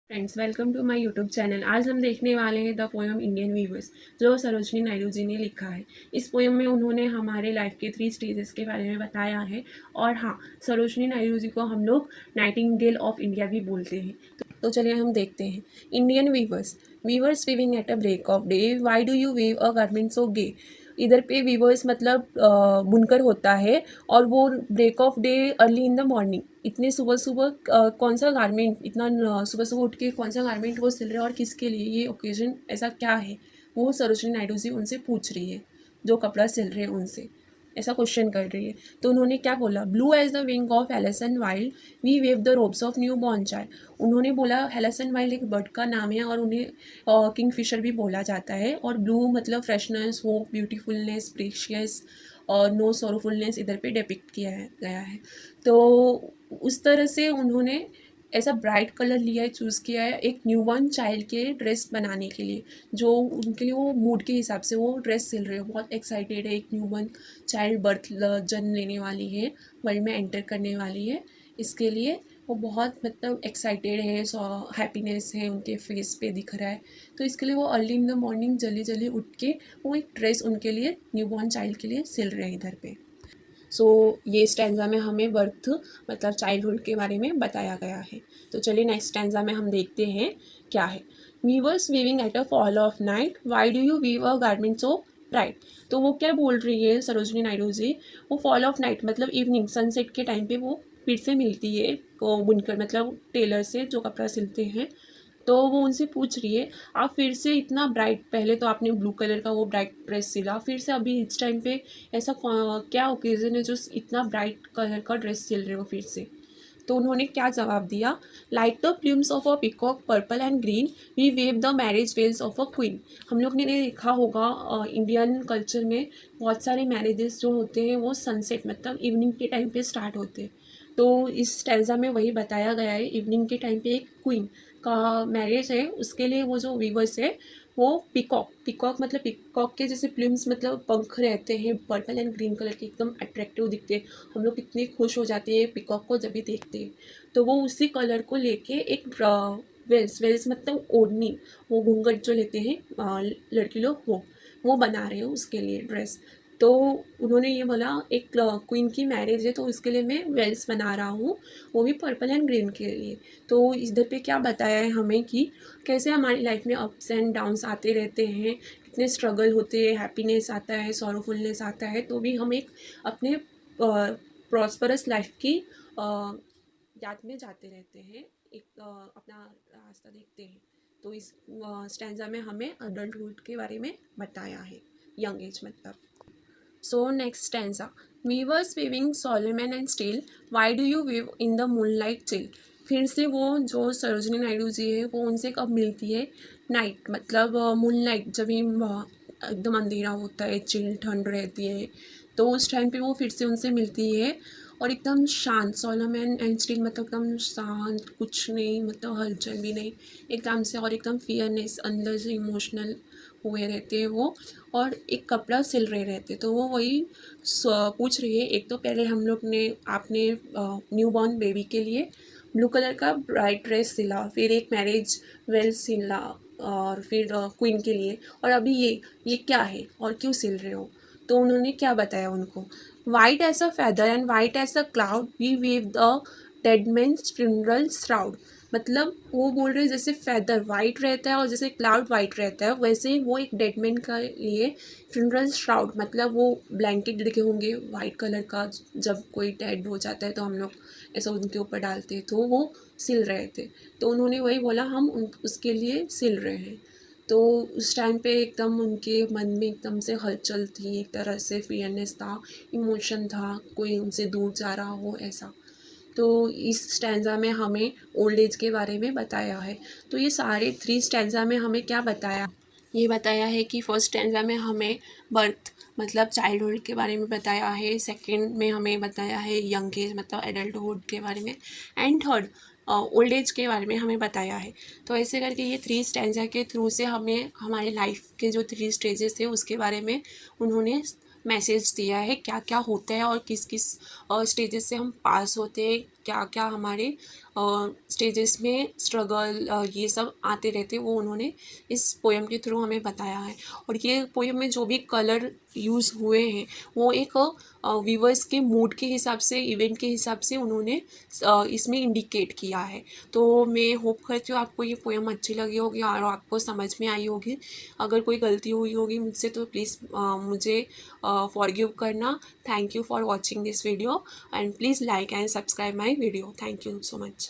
Friends, welcome to my YouTube channel. आज हम देखने वाले हैं द पोएम इंडियन वीवर्स, जो सरोजनी नायडू जी ने लिखा है। इस पोएम में उन्होंने हमारे लाइफ के 3 स्टेजेस के बारे में बताया है। और हाँ, सरोजनी नायडू जी को हम लोग नाइटिंगेल ऑफ इंडिया भी बोलते हैं। तो चलिए हम देखते हैं। Indian weavers, weavers weaving at a break of day, why do you weave a garment so gay. इधर पे वीवर्स मतलब बुनकर होता है, और वो break of day early in the morning, इतने सुबह सुबह कौन सा गारमेंट, इतना सुबह सुबह उठ के कौन सा गारमेंट वो सिल रहे हैं और किसके लिए, ये ओकेजन ऐसा क्या है, वो सरोजनी नायडू जी उनसे पूछ रही है, जो कपड़ा सिल रहे हैं उनसे ऐसा क्वेश्चन कर रही है। तो उन्होंने क्या बोला, blue as the wing of halcyon wild we weave the robes of new born child. उन्होंने बोला हेलेसन वाइल्ड एक बर्ड का नाम है, और उन्हें किंग फिशर भी बोला जाता है। और ब्लू मतलब फ्रेशनेस, होप, ब्यूटीफुलनेस, प्रीशियस और नो सॉरोफुलनेस इधर पे डिपिक्ट किया गया है। तो उस तरह से उन्होंने ऐसा ब्राइट कलर लिया है, चूज़ किया है एक न्यूबॉर्न चाइल्ड के ड्रेस बनाने के लिए, जो उनके लिए वो मूड के हिसाब से वो ड्रेस सिल रहे हो। बहुत एक्साइटेड है, एक न्यूबॉर्न चाइल्ड बर्थ जन्म लेने वाली है, वर्ल्ड में एंटर करने वाली है। इसके लिए वो बहुत मतलब एक्साइटेड है, हैप्पीनेस है उनके फेस पे दिख रहा है। तो इसके लिए वो अर्ली इन द मॉर्निंग जल्दी जल्दी उठ के वो एक ड्रेस उनके लिए, न्यूबॉर्न चाइल्ड के लिए सिल रहे हैं इधर पे। सो ये स्टैंजा में हमें बर्थ मतलब चाइल्डहुड के बारे में बताया गया है। तो चलिए नेक्स्ट स्टैंजा में हम देखते हैं क्या है। Weavers weaving at a fall of night, why do you weave a garment so bright. तो वो क्या बोल रही है सरोजनी नायडू जी, वो फॉल ऑफ नाइट मतलब इवनिंग, सनसेट के टाइम पे वो फिर से मिलती है वो बुनकर मतलब टेलर से जो कपड़ा सिलते हैं। तो वो उनसे पूछ रही है, आप फिर से इतना ब्राइट, पहले तो आपने ब्लू कलर का वो ब्राइट ड्रेस सिला, फिर से अभी इस टाइम पे ऐसा क्या ओकेज़न है जो इतना ब्राइट कलर का ड्रेस सिल रहे हो फिर से। तो उन्होंने क्या जवाब दिया, like the plumes of a peacock purple and green we weave the marriage veils of a queen. हम लोग ने देखा होगा इंडियन कल्चर में बहुत सारे मैरिजेस जो होते हैं वो सनसेट मतलब इवनिंग के टाइम पे स्टार्ट होते हैं। तो इस स्टैंजा में वही बताया गया है, इवनिंग के टाइम पे एक क्वीन का मैरिज है, उसके लिए वो जो वीवर्स है वो पिकॉक मतलब पिकॉक के जैसे प्लूम्स मतलब पंख रहते हैं, पर्पल एंड ग्रीन कलर के, एकदम अट्रैक्टिव दिखते हैं। हम लोग कितने खुश हो जाते हैं पिकॉक को जब भी देखते हैं। तो वो उसी कलर को लेके एक वेल्स मतलब ओढ़नी, वो घूंघट जो लेते हैं लड़की लोग, वो बना रहे हो उसके लिए ड्रेस। तो उन्होंने ये बोला एक क्वीन की मैरिज है तो उसके लिए मैं वेल्स बना रहा हूँ, वो भी पर्पल एंड ग्रीन के लिए। तो इधर पे क्या बताया है हमें कि कैसे हमारी लाइफ में अप्स एंड डाउन्स आते रहते हैं, कितने स्ट्रगल होते हैं, हैप्पीनेस आता है, सॉरोफुलनेस आता है, तो भी हम एक अपने प्रॉस्परस लाइफ की याद में जाते रहते हैं, एक अपना रास्ता देखते हैं। तो इस स्टैंजा में हमें अडल्टहुड के बारे में बताया है, यंग एज मतलब। So next stanza. Weavers weaving Solomon and steel, why do you weave in the moonlight chill? फिर से वो जो सरोजनी नायडू जी है वो उनसे कब मिलती है, नाइट मतलब मूनलाइट, जब भी एकदम अंधेरा होता है, चिल ठंड रहती है, तो उस टाइम पे वो फिर से उनसे मिलती है। और एकदम शांत, सोलोमन एंड स्टील मतलब एकदम शांत, कुछ नहीं मतलब हलचल भी नहीं, एकदम से, और एकदम फियरनेस अंदर से इमोशनल हुए रहते हैं वो, और एक कपड़ा सिल रहे रहते। तो वो वही पूछ रही है, एक तो पहले हम लोग ने आपने न्यू बॉर्न बेबी के लिए ब्लू कलर का ब्राइट ड्रेस सिला, फिर एक मैरिज वेल सिला, और फिर क्वीन के लिए, और अभी ये क्या है और क्यों सिल रहे हो। तो उन्होंने क्या बताया उनको, white as a feather and white as a cloud we weave the dead man's funeral shroud. मतलब वो बोल रहे हैं जैसे फेदर वाइट रहता है और जैसे क्लाउड वाइट रहता है, वैसे ही वो एक डेडमैन का लिए फ्यूनरल श्राउड मतलब वो ब्लैंकेट देखे होंगे वाइट कलर का, जब कोई डेड हो जाता है तो हम लोग ऐसा उनके ऊपर डालते हैं, तो वो सिल रहे थे। तो उन्होंने वही बोला, हम उसके लिए सिल रहे हैं। तो उस टाइम पे एकदम उनके मन में एकदम से हलचल थी, एक तरह से फियरनेस था, इमोशन था, कोई उनसे दूर जा रहा हो ऐसा। तो इस स्टैंजा में हमें ओल्ड एज के बारे में बताया है। तो ये सारे 3 स्टैंजा में हमें क्या बताया, ये बताया है कि फर्स्ट स्टैंजा में हमें बर्थ मतलब चाइल्डहुड के बारे में बताया है, सेकंड में हमें बताया है यंग एज मतलब एडल्टहुड के बारे में, एंड थर्ड ओल्ड एज के बारे में हमें बताया है। तो ऐसे करके ये 3 स्टैंजा के थ्रू से हमें हमारे लाइफ के जो 3 स्टेजेस थे उसके बारे में उन्होंने मैसेज दिया है, क्या क्या होता है और किस किस स्टेजेस से हम पास होते हैं, क्या क्या हमारे स्टेजेस में स्ट्रगल ये सब आते रहते, वो उन्होंने इस पोएम के थ्रू हमें बताया है। और ये पोएम में जो भी कलर यूज़ हुए हैं वो एक व्यूवर्स के मूड के हिसाब से, इवेंट के हिसाब से उन्होंने इसमें इंडिकेट किया है। तो मैं होप करती हूँ आपको ये पोएम अच्छी लगी होगी और आपको समझ में आई होगी। अगर कोई गलती हुई होगी मुझसे तो प्लीज़ मुझे फॉरगिव करना। Thank you for watching this video and please like and subscribe my video. Thank you so much.